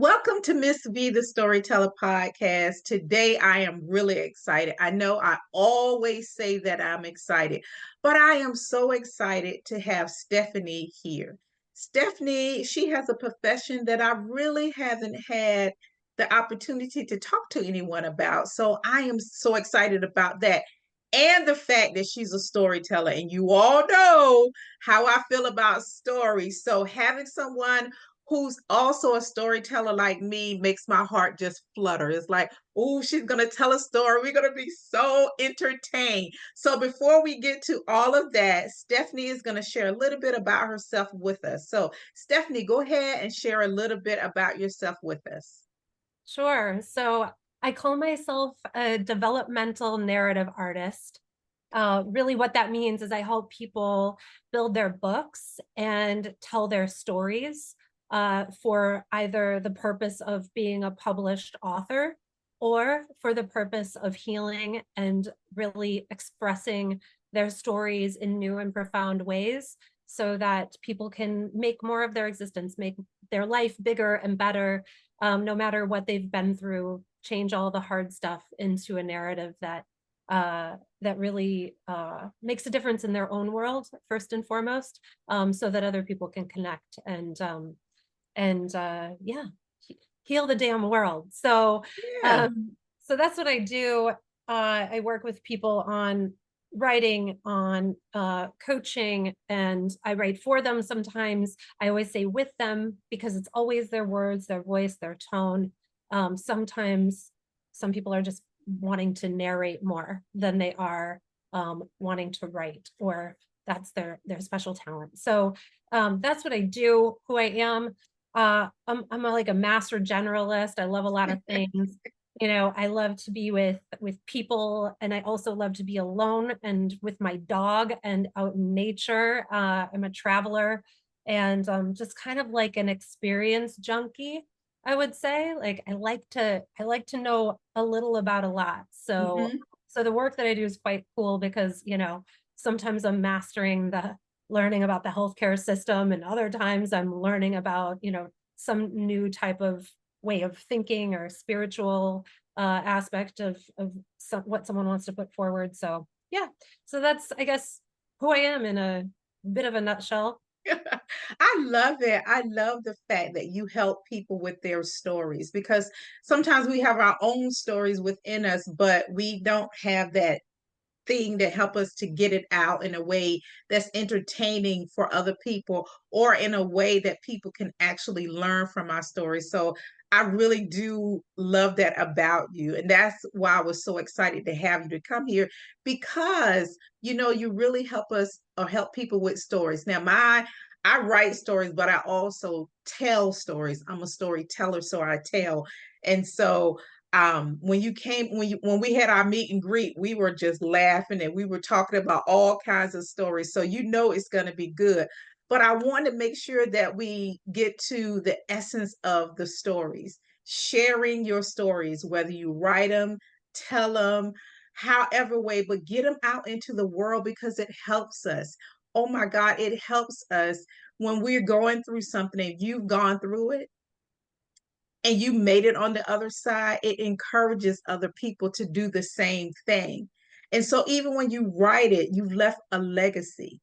Welcome to Miss V, the Storyteller podcast. Today, I am really excited. I know I always say that I'm excited, but I am so excited to have Stephanie here. Stephanie, she has a profession that I really haven't had the opportunity to talk to anyone about. So I am so excited about that. And the fact that she's a storyteller, and you all know how I feel about stories. So having someone who's also a storyteller like me makes my heart just flutter. It's like, oh, she's going to tell a story. We're going to be so entertained. So before we get to all of that, Stephanie is going to share a little bit about herself with us. So Stephanie, go ahead and share a little bit about yourself with us. Sure. So I call myself a developmental narrative artist. Really, what that means is I help people build their books and tell their stories for either the purpose of being a published author or for the purpose of healing and really expressing their stories in new and profound ways so that people can make more of their existence, make their life bigger and better, no matter what they've been through, change all the hard stuff into a narrative that really makes a difference in their own world, first and foremost, so that other people can connect and yeah, heal the damn world. Yeah. So that's what I do. I work with people on writing, on coaching, and I write for them sometimes. I always say with them because it's always their words, their voice, their tone. Sometimes some people are just wanting to narrate more than they are wanting to write, or that's their special talent. So that's what I do, who I am. Like a master generalist. I love a lot of things. I love to be with people, and I also love to be alone and with my dog and out in nature. I'm a traveler and just kind of like an experience junkie, I would say. Like I like to know a little about a lot. So Mhm. so the work that I do is quite cool because, sometimes I'm mastering the learning about the healthcare system, and other times I'm learning about, some new type of way of thinking or spiritual aspect of what someone wants to put forward. So yeah, so that's, I guess, who I am in a bit of a nutshell. I love it. I love the fact that you help people with their stories because sometimes we have our own stories within us, but we don't have that thing to help us to get it out in a way that's entertaining for other people or in a way that people can actually learn from our stories. So I really do love that about you. And that's why I was so excited to have you to come here because you really help us or help people with stories. Now, I write stories, but I also tell stories. I'm a storyteller, so I tell. And so when we had our meet and greet, we were just laughing and we were talking about all kinds of stories. So it's going to be good. But I want to make sure that we get to the essence of the stories, sharing your stories, whether you write them, tell them, however way, but get them out into the world because it helps us. Oh my God, it helps us when we're going through something and you've gone through it and you made it on the other side, it encourages other people to do the same thing. And so even when you write it, you've left a legacy.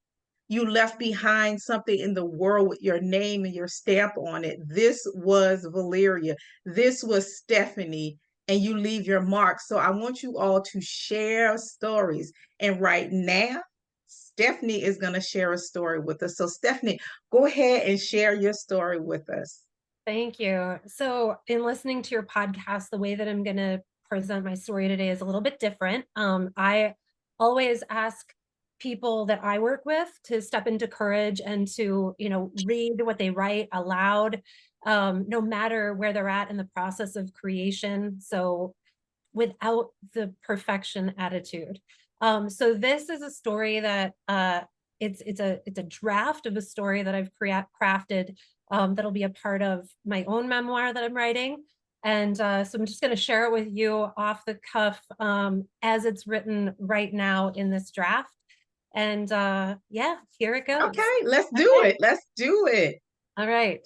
You left behind something in the world with your name and your stamp on it. This was Valeria. This was Stephanie. And you leave your mark. So I want you all to share stories. And right now, Stephanie is going to share a story with us. So, Stephanie, go ahead and share your story with us. Thank you. So, in listening to your podcast, the way that I'm going to present my story today is a little bit different. I always ask people that I work with to step into courage and to, read what they write aloud, no matter where they're at in the process of creation. So, without the perfection attitude. So this is a story that it's a draft of a story that I've crafted, that'll be a part of my own memoir that I'm writing. And so I'm just going to share it with you off the cuff, as it's written right now in this draft. And yeah, here it goes. Okay, let's do Okay. it. Let's do it. All right.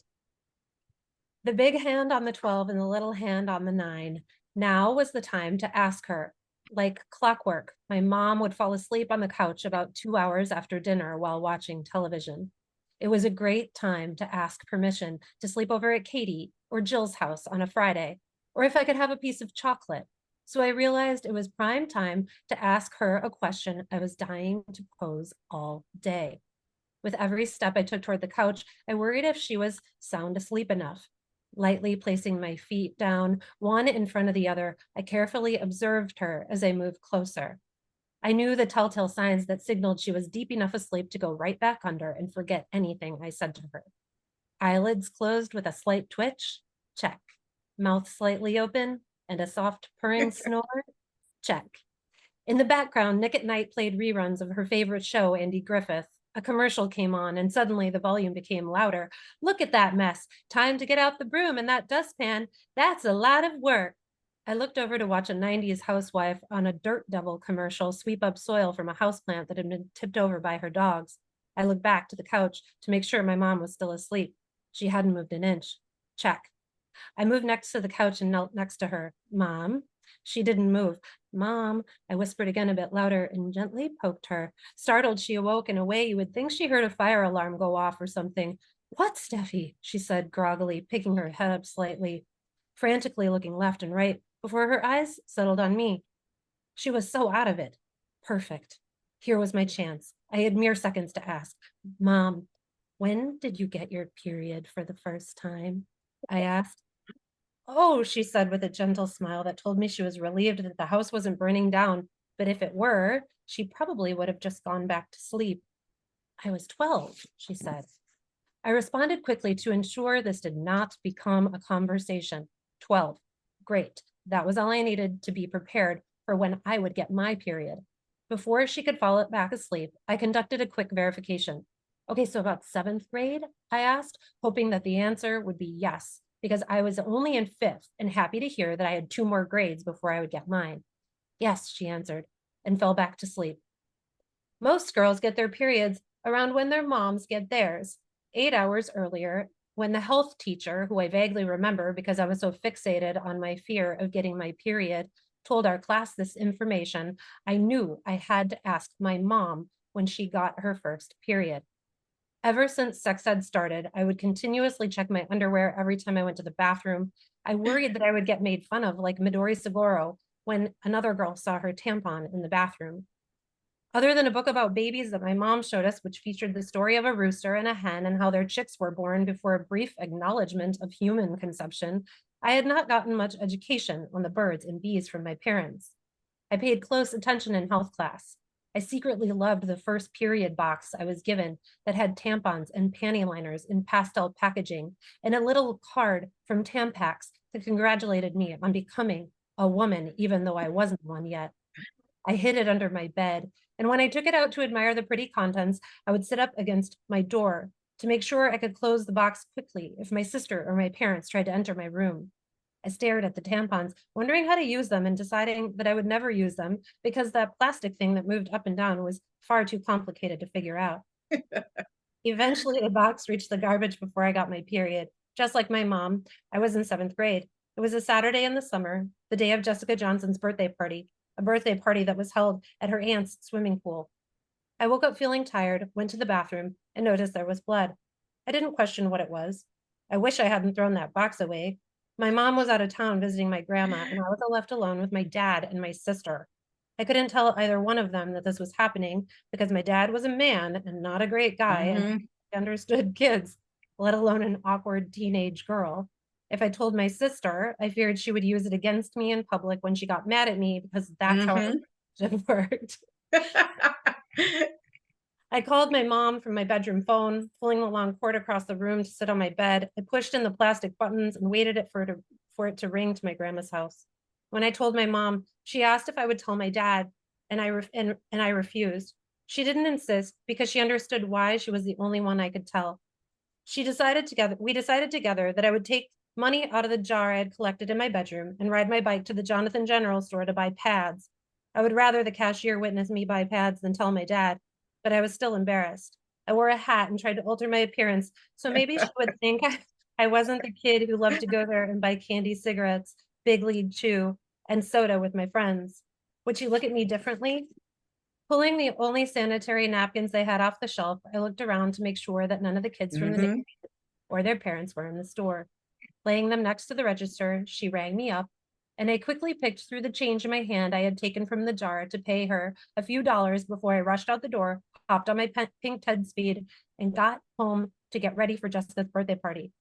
The big hand on the 12 and the little hand on the 9. Now was the time to ask her. Like clockwork, my mom would fall asleep on the couch about 2 hours after dinner while watching television. It was a great time to ask permission to sleep over at Katie or Jill's house on a Friday, or if I could have a piece of chocolate. So I realized it was prime time to ask her a question I was dying to pose all day. With every step I took toward the couch, I worried if she was sound asleep enough. Lightly placing my feet down, one in front of the other, I carefully observed her as I moved closer. I knew the telltale signs that signaled she was deep enough asleep to go right back under and forget anything I said to her. Eyelids closed with a slight twitch, check. Mouth slightly open and a soft purring snore, check. In the background, Nick at Night played reruns of her favorite show, Andy Griffith. A commercial came on, and suddenly the volume became louder. Look at that mess. Time to get out the broom and that dustpan. That's a lot of work. I looked over to watch a 90s housewife on a Dirt Devil commercial sweep up soil from a houseplant that had been tipped over by her dogs. I looked back to the couch to make sure my mom was still asleep. She hadn't moved an inch. Check. I moved next to the couch and knelt next to her. Mom? She didn't move. Mom, I whispered again a bit louder and gently poked her. Startled, she awoke in a way you would think she heard a fire alarm go off or something. What, Steffi? She said groggily, picking her head up slightly, frantically looking left and right before her eyes settled on me. She was so out of it. Perfect. Here was my chance. I had mere seconds to ask. Mom, when did you get your period for the first time? I asked. Oh, she said with a gentle smile that told me she was relieved that the house wasn't burning down, but if it were, she probably would have just gone back to sleep. I was 12, she said. I responded quickly to ensure this did not become a conversation. 12. Great. That was all I needed to be prepared for when I would get my period. Before she could fall back asleep, I conducted a quick verification. Okay, so about 7th grade, I asked, hoping that the answer would be yes, because I was only in 5th and happy to hear that I had 2 more grades before I would get mine. Yes, she answered, and fell back to sleep. Most girls get their periods around when their moms get theirs, 8 hours earlier, when the health teacher, who I vaguely remember because I was so fixated on my fear of getting my period, told our class this information. I knew I had to ask my mom when she got her first period. Ever since sex ed started, I would continuously check my underwear every time I went to the bathroom. I worried that I would get made fun of like Midori Seguro when another girl saw her tampon in the bathroom. Other than a book about babies that my mom showed us, which featured the story of a rooster and a hen and how their chicks were born before a brief acknowledgement of human conception, I had not gotten much education on the birds and bees from my parents. I paid close attention in health class. I secretly loved the first period box I was given that had tampons and panty liners in pastel packaging and a little card from Tampax that congratulated me on becoming a woman, even though I wasn't one yet. I hid it under my bed, and when I took it out to admire the pretty contents, I would sit up against my door to make sure I could close the box quickly if my sister or my parents tried to enter my room. I stared at the tampons, wondering how to use them and deciding that I would never use them because that plastic thing that moved up and down was far too complicated to figure out. Eventually, the box reached the garbage before I got my period. Just like my mom, I was in 7th grade. It was a Saturday in the summer, the day of Jessica Johnson's birthday party, a birthday party that was held at her aunt's swimming pool. I woke up feeling tired, went to the bathroom, and noticed there was blood. I didn't question what it was. I wish I hadn't thrown that box away. My mom was out of town visiting my grandma, and I was left alone with my dad and my sister. I couldn't tell either one of them that this was happening because my dad was a man and not a great guy and understood kids, let alone an awkward teenage girl. If I told my sister, I feared she would use it against me in public when she got mad at me because that's how it worked. I called my mom from my bedroom phone, pulling the long cord across the room to sit on my bed. I pushed in the plastic buttons and waited for it to ring to my grandma's house. When I told my mom, she asked if I would tell my dad, and I refused. She didn't insist because she understood why she was the only one I could tell. We decided together that I would take money out of the jar I had collected in my bedroom and ride my bike to the Jonathan General store to buy pads. I would rather the cashier witness me buy pads than tell my dad, but I was still embarrassed. I wore a hat and tried to alter my appearance, so maybe she would think I wasn't the kid who loved to go there and buy candy, cigarettes, Big League Chew, and soda with my friends. Would she look at me differently? Pulling the only sanitary napkins they had off the shelf, I looked around to make sure that none of the kids from the Mm-hmm. neighborhood or their parents were in the store. Laying them next to the register, she rang me up, and I quickly picked through the change in my hand I had taken from the jar to pay her a few dollars before I rushed out the door, hopped on my pink Ted Speed, and got home to get ready for Jessica's birthday party.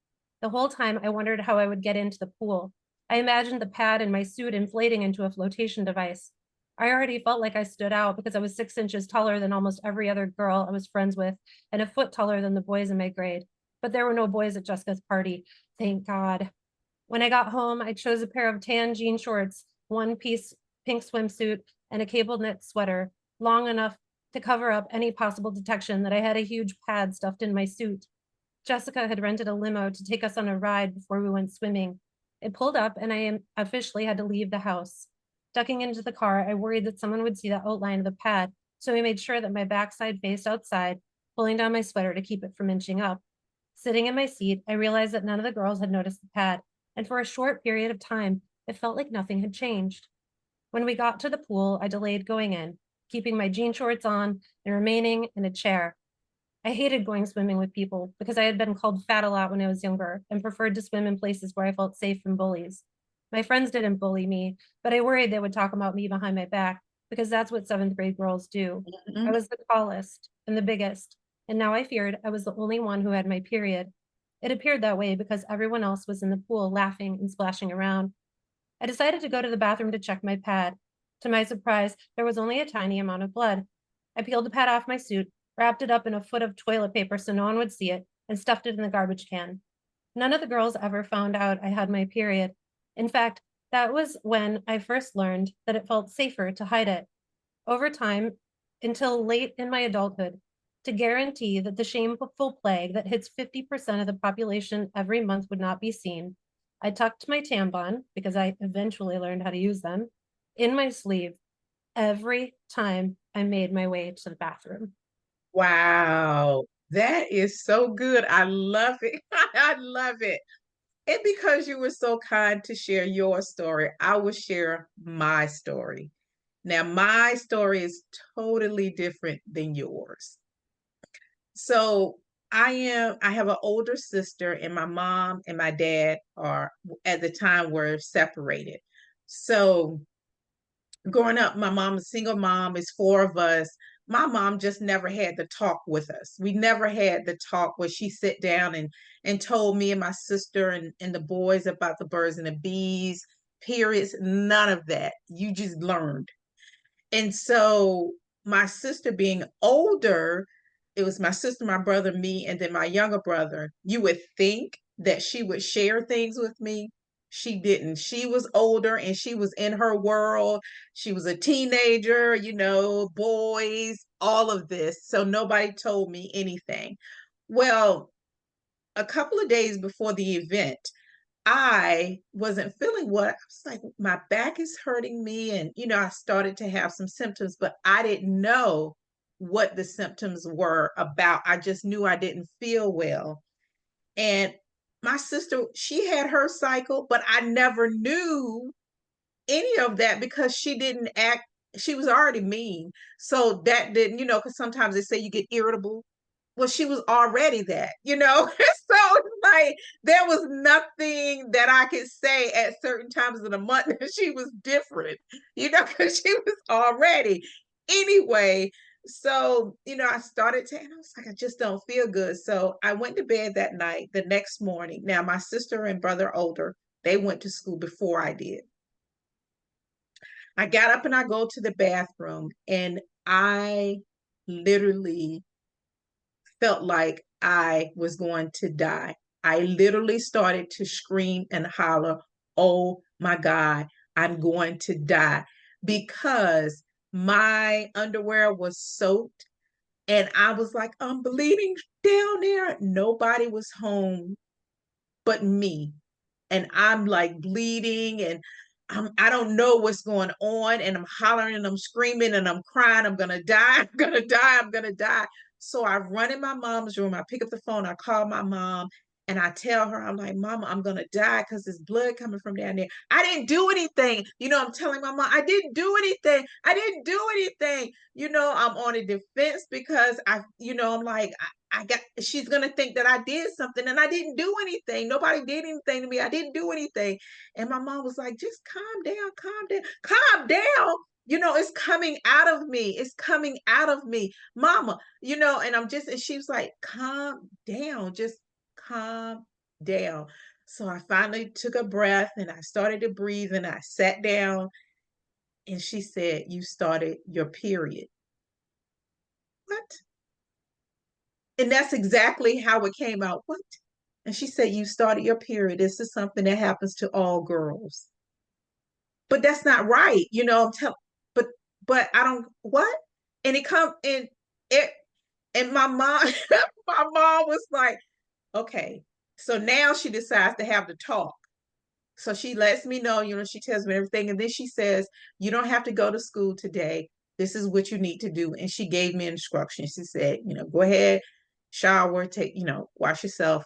The whole time, I wondered how I would get into the pool. I imagined the pad in my suit inflating into a flotation device. I already felt like I stood out because I was 6 inches taller than almost every other girl I was friends with and a foot taller than the boys in my grade. But there were no boys at Jessica's party. Thank God. When I got home, I chose a pair of tan jean shorts, one piece pink swimsuit, and a cable knit sweater, long enough to cover up any possible detection that I had a huge pad stuffed in my suit. Jessica had rented a limo to take us on a ride before we went swimming. It pulled up, and I officially had to leave the house. Ducking into the car, I worried that someone would see the outline of the pad, so I made sure that my backside faced outside, pulling down my sweater to keep it from inching up. Sitting in my seat, I realized that none of the girls had noticed the pad, and for a short period of time, it felt like nothing had changed. When we got to the pool, I delayed going in, keeping my jean shorts on and remaining in a chair. I hated going swimming with people because I had been called fat a lot when I was younger and preferred to swim in places where I felt safe from bullies. My friends didn't bully me, but I worried they would talk about me behind my back because that's what seventh grade girls do. I Mm-hmm. was the tallest and the biggest, and now I feared I was the only one who had my period. It appeared that way because everyone else was in the pool laughing and splashing around. I decided to go to the bathroom to check my pad. To my surprise, there was only a tiny amount of blood. I peeled the pad off my suit, wrapped it up in a foot of toilet paper so no one would see it, and stuffed it in the garbage can. None of the girls ever found out I had my period. In fact, that was when I first learned that it felt safer to hide it. Over time, until late in my adulthood, to guarantee that the shameful plague that hits 50% of the population every month would not be seen, I tucked my tampon, because I eventually learned how to use them, in my sleeve every time I made my way to the bathroom. Wow, that is so good. I love it. I love it. And because you were so kind to share your story, I will share my story. Now, my story is totally different than yours. So I have an older sister, and my mom and my dad are at the time were separated. So growing up, my mom's a single mom, it's four of us. My mom just never had the talk with us. We never had the talk where she sat down and told me and my sister and the boys about the birds and the bees, periods, none of that. You just learned. And so my sister being older, it was my sister, my brother, me, and then my younger brother. You would think that she would share things with me. She didn't. She was older and she was in her world. She was a teenager, boys, all of this. So nobody told me anything. Well, a couple of days before the event, I wasn't feeling what I was like, my back is hurting me. And, I started to have some symptoms, but I didn't know what the symptoms were about. I just knew I didn't feel well. And my sister, she had her cycle, but I never knew any of that because she didn't act, she was already mean. So that didn't, because sometimes they say you get irritable. Well, she was already that. So it's like there was nothing that I could say at certain times of the month that she was different, because she was already. Anyway, so, I started to, and I was like, I just don't feel good. So I went to bed that night. The next morning, now my sister and brother older, they went to school before I did. I got up and I go to the bathroom, and I literally felt like I was going to die. I literally started to scream and holler, oh my God, I'm going to die, because my underwear was soaked and I was like, I'm bleeding down there. Nobody was home but me. And I'm like bleeding, and I don't know what's going on. And I'm hollering and I'm screaming and I'm crying. I'm going to die. I'm going to die. I'm going to die. So I run in my mom's room. I pick up the phone. I call my mom, And I tell her, I'm like, Mama, I'm gonna die because there's blood coming from down there. I didn't do anything. I'm telling my mom, I didn't do anything. I didn't do anything. I'm on a defense because I'm like, I got, she's gonna think that I did something and I didn't do anything. Nobody did anything to me. I didn't do anything. And my mom was like, just calm down, calm down, calm down. It's coming out of me. It's coming out of me, Mama. And she was like, calm down, just calm down. So I finally took a breath and I started to breathe and I sat down and she said, you started your period. What? And that's exactly how it came out. What? And she said, you started your period. This is something that happens to all girls. But that's not right. I'm telling, but I don't, what? And it, and my mom, my mom was like, okay. So now she decides to have the talk. So she lets me know, she tells me everything. And then she says, you don't have to go to school today. This is what you need to do. And she gave me instructions. She said, go ahead, shower, take, wash yourself,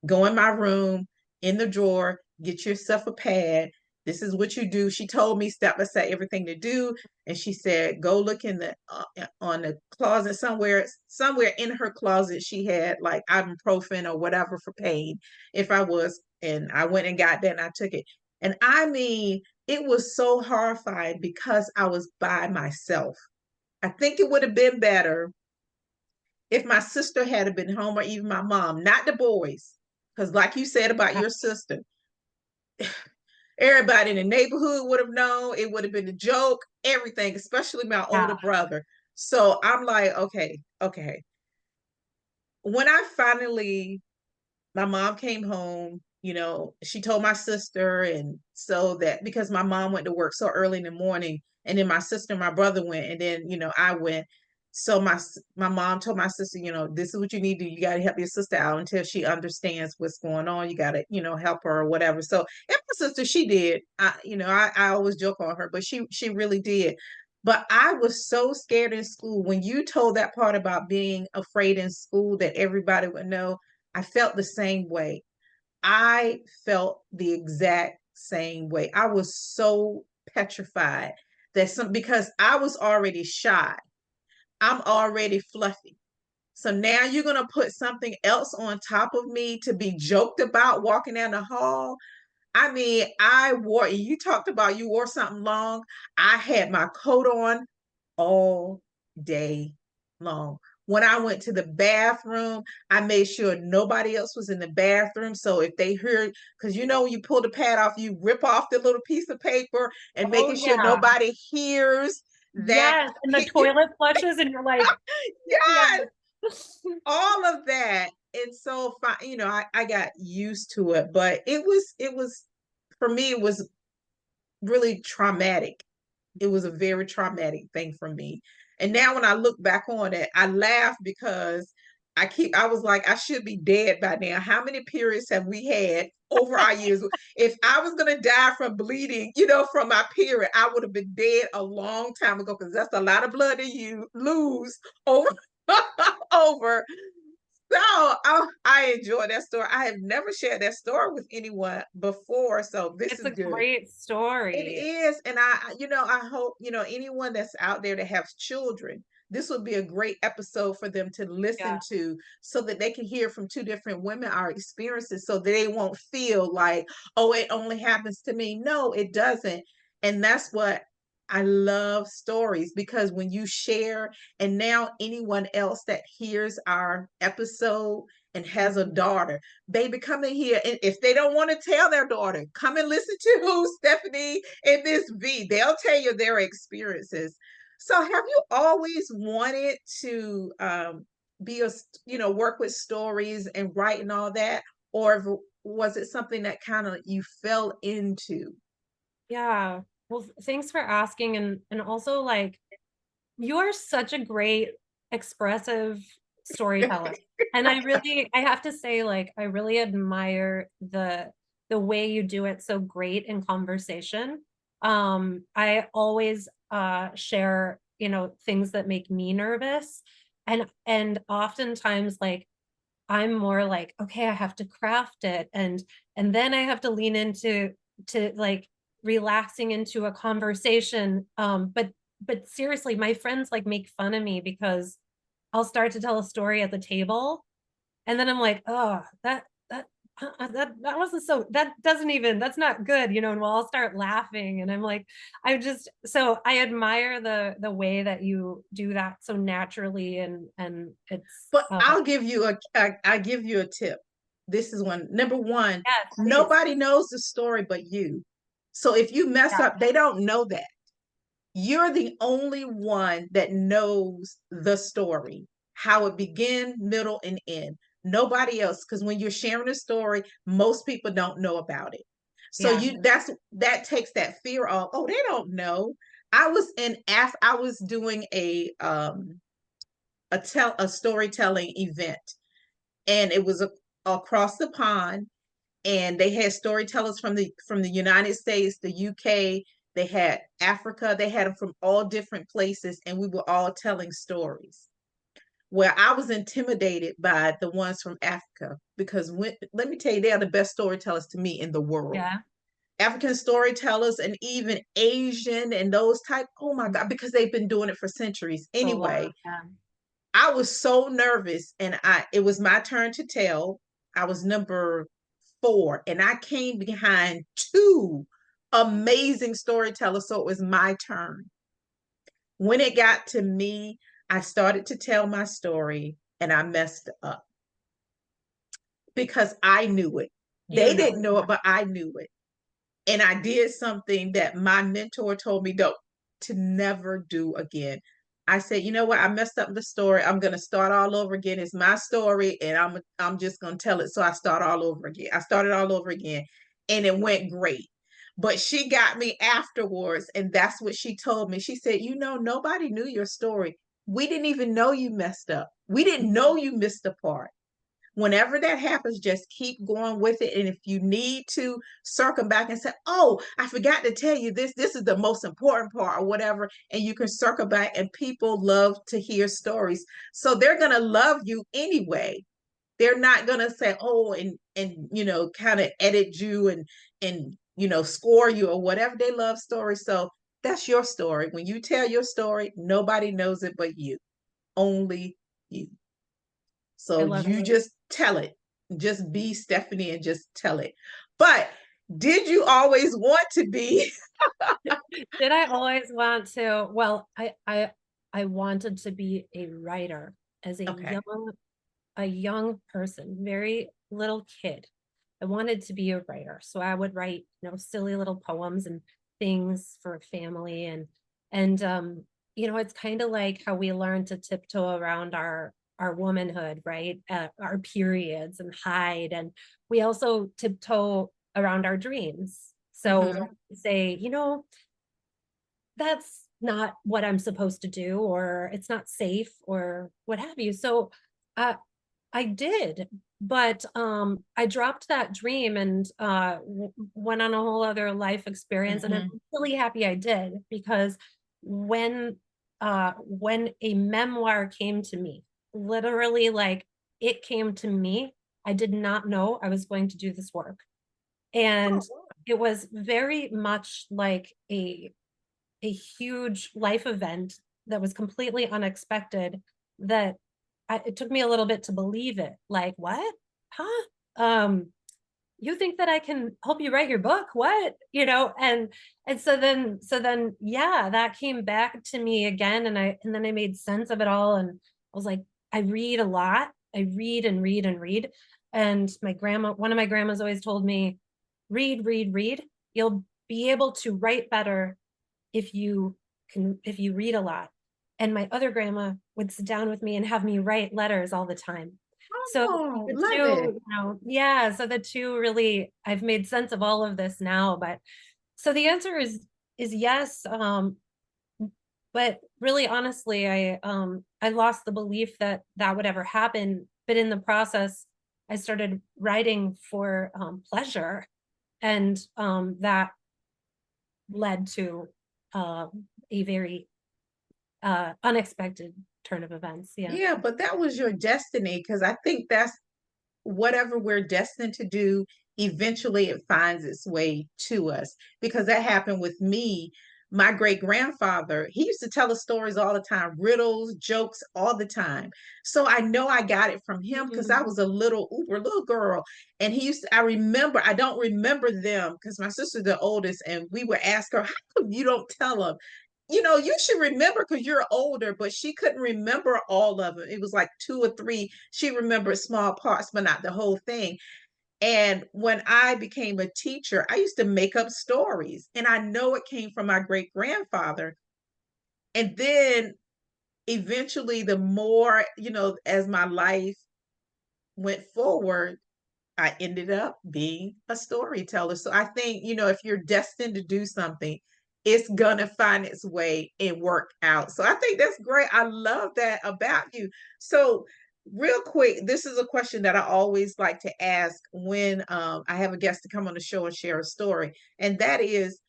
go in my room, in the drawer, get yourself a pad. This is what you do. She told me step by step everything to do. And she said, go look in the on the closet somewhere in her closet. She had like ibuprofen or whatever for pain if I was. And I went and got that and I took it. And I mean, it was so horrifying because I was by myself. I think it would have been better if my sister had been home or even my mom, not the boys. Because, like you said about your sister, everybody in the neighborhood would have known. It would have been a joke, everything, especially my older Yeah. brother. So I'm like, okay, okay. When I finally, my mom came home, she told my sister, and so that because my mom went to work so early in the morning, and then my sister and my brother went, and then I went. So my mom told my sister, this is what you need to do. You got to help your sister out until she understands what's going on. You got to, help her or whatever. So, and my sister, she did. I always joke on her, but she really did. But I was so scared in school when you told that part about being afraid in school that everybody would know. I felt the same way. I felt the exact same way. I was so petrified because I was already shy. I'm already fluffy. So now you're going to put something else on top of me to be joked about walking down the hall. I mean, you talked about you wore something long. I had my coat on all day long. When I went to the bathroom, I made sure nobody else was in the bathroom. So if they heard, because when you pull the pad off, you rip off the little piece of paper and Oh making sure yeah. nobody hears that. Yes. And the toilet flushes and you're like, yes. Yes, all of that. And so I got used to it, but it was for me, it was really traumatic. It was a very traumatic thing for me. And now when I look back on it, I laugh because I was like, I should be dead by now. How many periods have we had over our years? If I was going to die from bleeding, from my period, I would have been dead a long time ago because that's a lot of blood that you lose over, over. So I enjoy that story. I have never shared that story with anyone before. So this It's is a good. great It story. is. And I hope, anyone that's out there that has children, this would be a great episode for them to listen Yeah. to so that they can hear from two different women our experiences so that they won't feel like, oh, it only happens to me. No, it doesn't. And that's what I love stories because when you share, and now anyone else that hears our episode and has a daughter, baby, come in here. And if they don't want to tell their daughter, come and listen to Stephanie and Miss V. They'll tell you their experiences. So have you always wanted to be work with stories and write and all that? Or was it something that kind of you fell into? Yeah. Well, thanks for asking. And also like you are such a great expressive storyteller. And I have to say, like, I really admire the way you do it so great in conversation. I always share, things that make me nervous. And oftentimes like I'm more like, okay, I have to craft it, and then I have to lean into like relaxing into a conversation. But seriously, my friends like make fun of me because I'll start to tell a story at the table, and then I'm like, oh, that wasn't so, that doesn't even, that's not good, and we'll all start laughing, and I'm like, so I admire the way that you do that so naturally, and it's But I give you a tip. This is one. Number one, yes, please. nobody knows the story but you. So if you mess Yeah, up, they don't know that. You're the only one that knows the story, how it began, middle, and end. Nobody else, because when you're sharing a story, most people don't know about it. So yeah, that takes that fear off. Oh, they don't know. I was doing a storytelling event, and it was across the pond, and they had storytellers from the United States, the UK, they had Africa, they had them from all different places, and we were all telling stories. Where I was intimidated by the ones from Africa, because let me tell you, they are the best storytellers to me in the world. yeah. African storytellers and even Asian and those type. Oh my God, because they've been doing it for centuries. So long. Anyway, Yeah. I was so nervous, and it was my turn to tell. I was number 4, and I came behind 2 amazing storytellers, so it was my turn. When it got to me, I started to tell my story, and I messed up because I knew it. You They know. didn't know it, but I knew it. And I did something that my mentor told me don't to never do again. I said, you know what? I messed up the story. I'm gonna start all over again. It's my story, and I'm just gonna tell it. So I start all over again. I started all over again, and it went great. But she got me afterwards, and that's what she told me. She said, nobody knew your story. We didn't even know you messed up. We didn't know you missed a part. Whenever that happens, just keep going with it. And if you need to circle back and say, oh, I forgot to tell you this is the most important part, or whatever, and you can circle back, and people love to hear stories. So they're going to love you anyway. They're not going to say, oh, and kind of edit you and score you or whatever. They love stories. So that's your story. When you tell your story, nobody knows it but you. Only you. I So love you just tell it. Just be Stephanie and just tell it. But did you always want to be? it. Did I always want to? Well, I wanted to be a writer as Okay. a young person, very little kid. I wanted to be a writer. So I would write, silly little poems and things for family, and it's kind of like how we learn to tiptoe around our womanhood, right? Our periods, and hide, and we also tiptoe around our dreams. So Mhm. say, that's not what I'm supposed to do, or it's not safe, or what have you. So uh, I did, but I dropped that dream and went on a whole other life experience, and I'm Mhm. really happy I did, because when when a memoir came to me, literally, like, it came to me, I did not know I was going to do this work, and Oh, wow. it was very much like a huge life event that was completely unexpected, that it took me a little bit to believe it. Like, what? Huh? You think that I can help you write your book? What? And so then, yeah, that came back to me again, and then I made sense of it all, and I was like, I read a lot. I read and read and read. And one of my grandmas always told me, read, read, read. You'll be able to write better if you read a lot. And my other grandma would sit down with me and have me write letters all the time. So Oh, the love it. two, yeah, so the two really, I've made sense of all of this now. But so the answer is yes. But really, honestly, I lost the belief that that would ever happen. But in the process, I started writing for pleasure, and that led to uh, a very unexpected turn of events. Yeah. Yeah, but that was your destiny, because I think whatever we're destined to do, eventually it finds its way to us. Because that happened with me. My great grandfather, he used to tell us stories all the time, riddles, jokes, all the time. So I know I got it from him because I Mm. was a little uber little girl. And he used to, I remember, I don't remember them because my sister's the oldest, and we would ask her, how come you don't tell them? You should remember because you're older, but she couldn't remember all of them. It was like two or three. She remembered small parts, but not the whole thing. And when I became a teacher, I used to make up stories. And I know it came from my great grandfather. And then eventually, the more, as my life went forward, I ended up being a storyteller. So I think, if you're destined to do something, it's gonna find its way and work out. So I think that's great. I love that about you. So real quick, this is a question that I always like to ask when I have a guest to come on the show and share a story. And that is,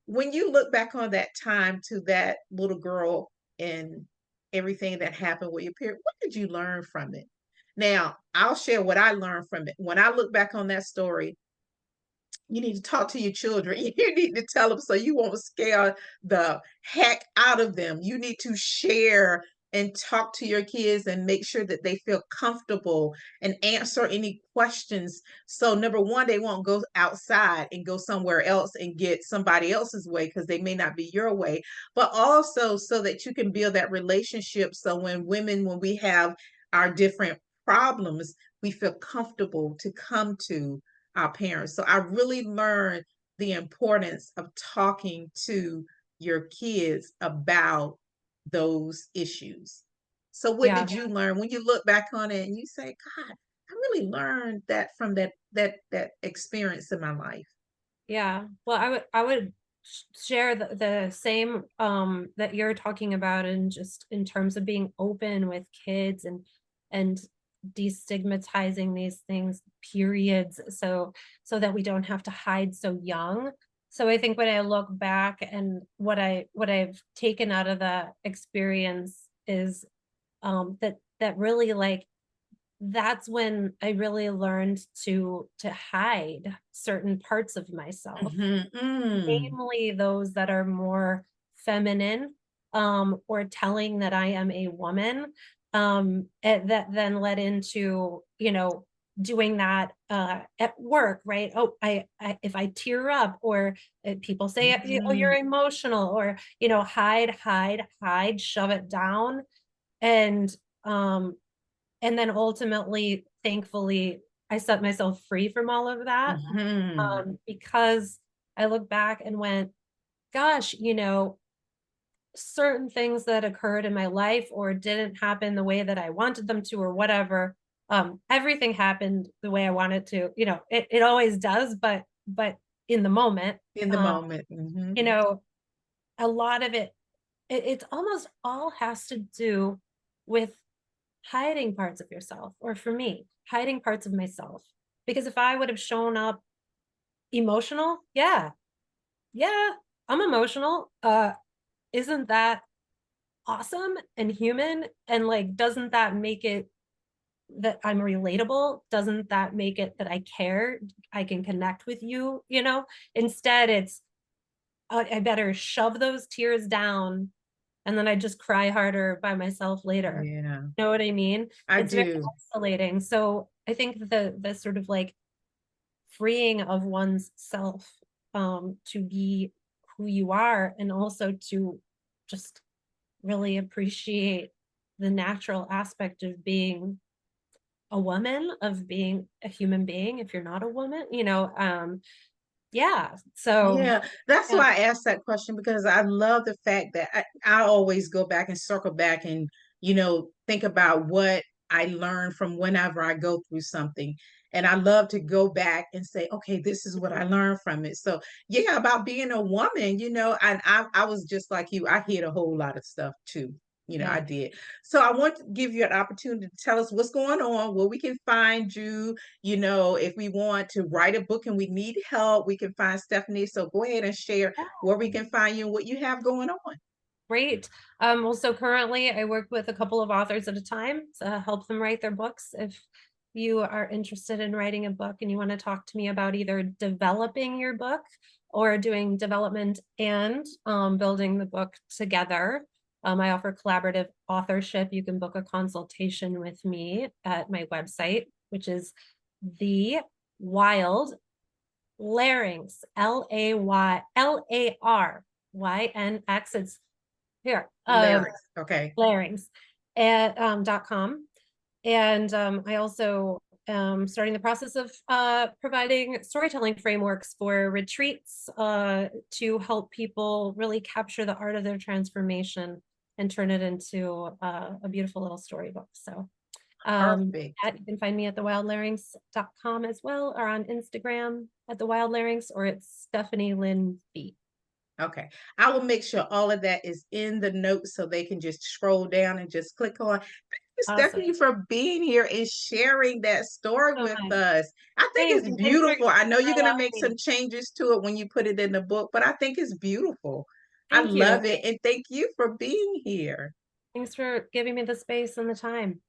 when you look back on that time to that little girl and everything that happened with your parents, what did you learn from it? Now, I'll share what I learned from it. When I look back on that story, you need to talk to your children. You need to tell them so you won't scare the heck out of them. You need to share and talk to your kids and make sure that they feel comfortable and answer any questions. So, number one, they won't go outside and go somewhere else and get somebody else's way because they may not be your way, but also so that you can build that relationship. So, when we have our different problems, we feel comfortable to come to our parents. So I really learned the importance of talking to your kids about those issues. So what Yeah. did you learn when you look back on it and you say, God, I really learned that from that experience in my life? Yeah. Well, I would share the same that you're talking about, and just in terms of being open with kids and destigmatizing these things, periods, so that we don't have to hide so young. So I think when I look back, and what I've taken out of the experience is that really, like, that's when I really learned to hide certain parts of myself, Mhm, mm, namely those that are more feminine, or telling that I am a woman, that then led into, doing that at work, right? Oh, I if I tear up, or people say, oh, you're mm, emotional, or hide, hide, hide, shove it down, and um and then ultimately, thankfully, I set myself free from all of that, mhm, because I look back and went, gosh, certain things that occurred in my life or didn't happen the way that I wanted them to, or whatever. Everything happened the way I wanted to. It always does, but in the moment, in the moment. Mhm. you know, a lot of it's almost all has to do with hiding parts of yourself, or for me, hiding parts of myself. Because if I would have shown up emotional, yeah, yeah, I'm emotional. Isn't that awesome and human? And, like, doesn't that make it that I'm relatable? Doesn't that make it that I care? I can connect with you? Instead, it's I better shove those tears down, and then I just cry harder by myself later. Yeah, Know what I mean? I It's very do. isolating. So I think the sort of, like, freeing of one's self, to be who you are, and also to just really appreciate the natural aspect of being a woman, of being a human being if you're not a woman, yeah. So Yeah, that's yeah. why I asked that question because I love the fact that I always go back and circle back and, think about what I learned from whenever I go through something. And I love to go back and say, okay, this is what I learned from it. So, yeah, about being a woman, and I was just like you, I hid a whole lot of stuff too. I Yeah. did. So, I want to give you an opportunity to tell us what's going on, where we can find you. If we want to write a book and we need help, we can find Stephanie. So go ahead and share where we can find you and what you have going on. Great. Well, so currently I work with a couple of authors at a time to help them write their books. If you are interested in writing a book and you want to talk to me about either developing your book or doing development and building the book together, I offer collaborative authorship. You can book a consultation with me at my website, which is the Wild Larynx, Larynx. It's here, Lyrics. Okay. Larynx at .com. And I also starting the process of providing storytelling frameworks for retreats to help people really capture the art of their transformation and turn it into a beautiful little storybook. So Perfect. you can find me at thewildlarynx.com as well, or on Instagram at thewildlarynx, or it's Stephanie Lynn B. Okay. I will make sure all of that is in the notes so they can just scroll down and just click on. Thank you, Awesome. Stephanie, for being here and sharing that story So with much. us. I think Thanks. it's And thanks beautiful. I know for you're going to allowing make me. some changes to it when you put it in the book, but I think it's beautiful. I Thank you. love it. And thank you for being here. Thanks for giving me the space and the time.